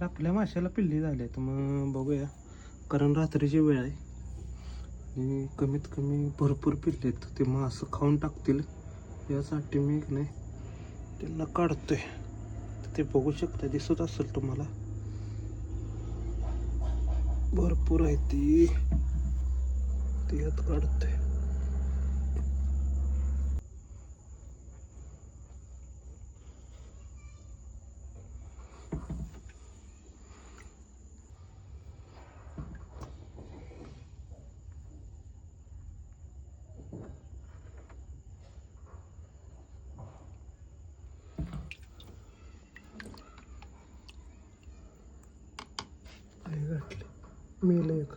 आपल्या माशाला पिल्ली झाली तर मग बघूया, कारण रात्रीची वेळ आहे आणि कमीत कमी भरपूर पिल्ले आहेत, ते मासं खाऊन टाकतील यासाठी मी नाही त्यांना काढतोय. ते बघू शकता, दिसत असेल तुम्हाला, भरपूर आहे ती यात काढतोय. घातले मेल एक.